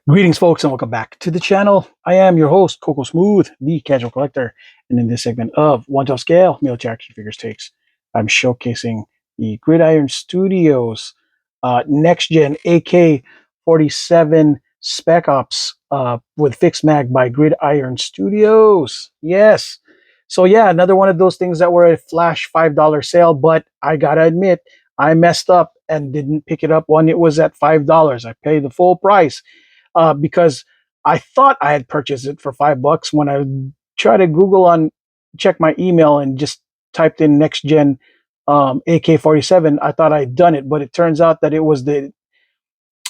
Greetings, folks, and welcome back to the channel. I am your host, Coco Smooth, the casual collector, and in this segment of 1 scale military action figures takes, I'm showcasing the Gridiron Studios NextGen AK-47 Spec Ops with fixed mag by Gridiron Studios. Yes. So yeah, another one of those things that were a flash $5 sale, but I gotta admit, I messed up and didn't pick it up when it was at $5. I paid the full price. Because I thought I had purchased it for $5 when I tried to check my email and just typed in NextGen AK-47. I thought I'd done it, but it turns out that it was the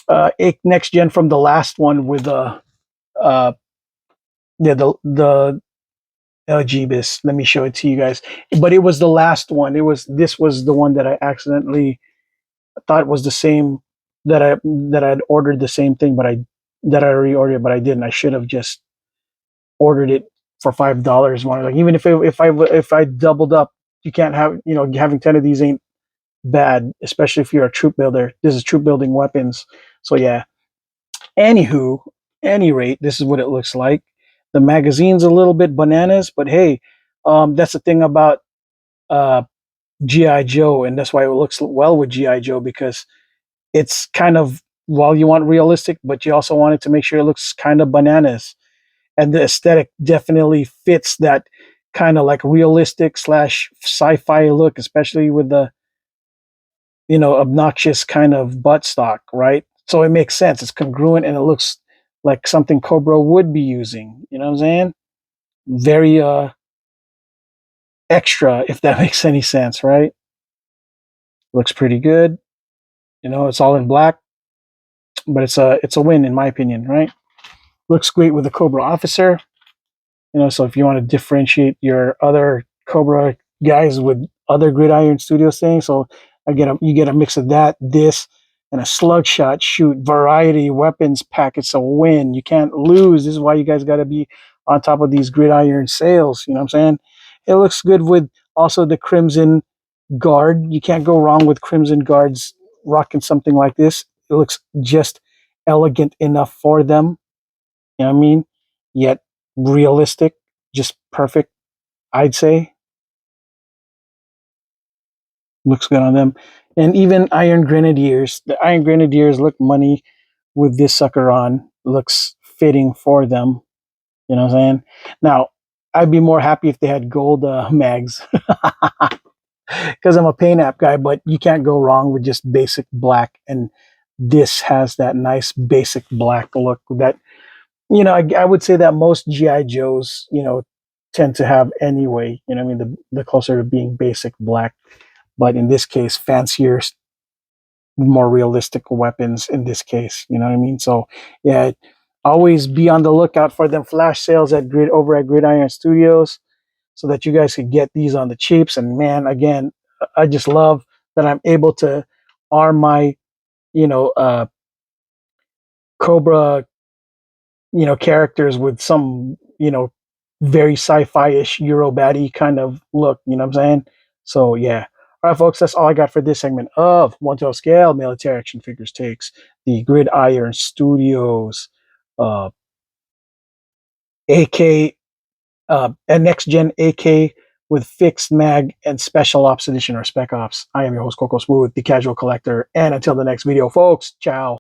NextGen from the last one with the Jeebus. Let me show it to you guys. But it was the last one. This was the one that I accidentally thought was the same, that I had ordered the same thing, but I already ordered, but I didn't. I should have just ordered it for $5. Like, even if I doubled up, you can't have, having 10 of these ain't bad, especially if you're a troop builder. This is troop building weapons. So yeah. Anywho, any rate, this is what it looks like. The magazine's a little bit bananas, but hey, that's the thing about GI Joe, and that's why it looks well with GI Joe, because it's kind of, well, you want realistic, but you also want it to make sure it looks kind of bananas. And the aesthetic definitely fits that kind of like realistic / sci-fi look, especially with the, obnoxious kind of buttstock, right? So it makes sense. It's congruent and it looks like something Cobra would be using. You know what I'm saying? Very extra, if that makes any sense, right? Looks pretty good. It's all in black, but it's a win in my opinion, right? Looks great with the Cobra officer. So if you want to differentiate your other Cobra guys with other Gridiron Studios things, so you get a mix of that, this, and a slug shot shoot variety weapons pack. It's a win. You can't lose. This is why you guys got to be on top of these Gridiron sales. You know what I'm saying? It looks good with also the Crimson Guard. You can't go wrong with Crimson Guards rocking something like this. It looks just elegant enough for them. You know what I mean? Yet realistic, just perfect, I'd say. Looks good on them. And even Iron Grenadiers. The Iron Grenadiers look money with this sucker on. Looks fitting for them. You know what I'm saying? Now, I'd be more happy if they had gold mags. Because I'm a paint app guy, but you can't go wrong with just basic black. And this has that nice basic black look that, I would say that most GI Joes, tend to have anyway. You know what I mean? The closer to being basic black, but in this case, fancier, more realistic weapons. In this case, you know what I mean? So yeah, always be on the lookout for them flash sales over at Gridiron Studios, so that you guys could get these on the cheaps. And man, again, I just love that I'm able to arm my, Cobra, characters with some, very sci-fi-ish Euro baddie kind of look, you know what I'm saying? So yeah. All right, folks, that's all I got for this segment of 1 scale military action figures takes, the Gridiron Studios AK and NextGen AK with fixed mag and special ops edition, or spec ops. I am your host, Coco Smooth, the casual collector, and until the next video, folks, ciao.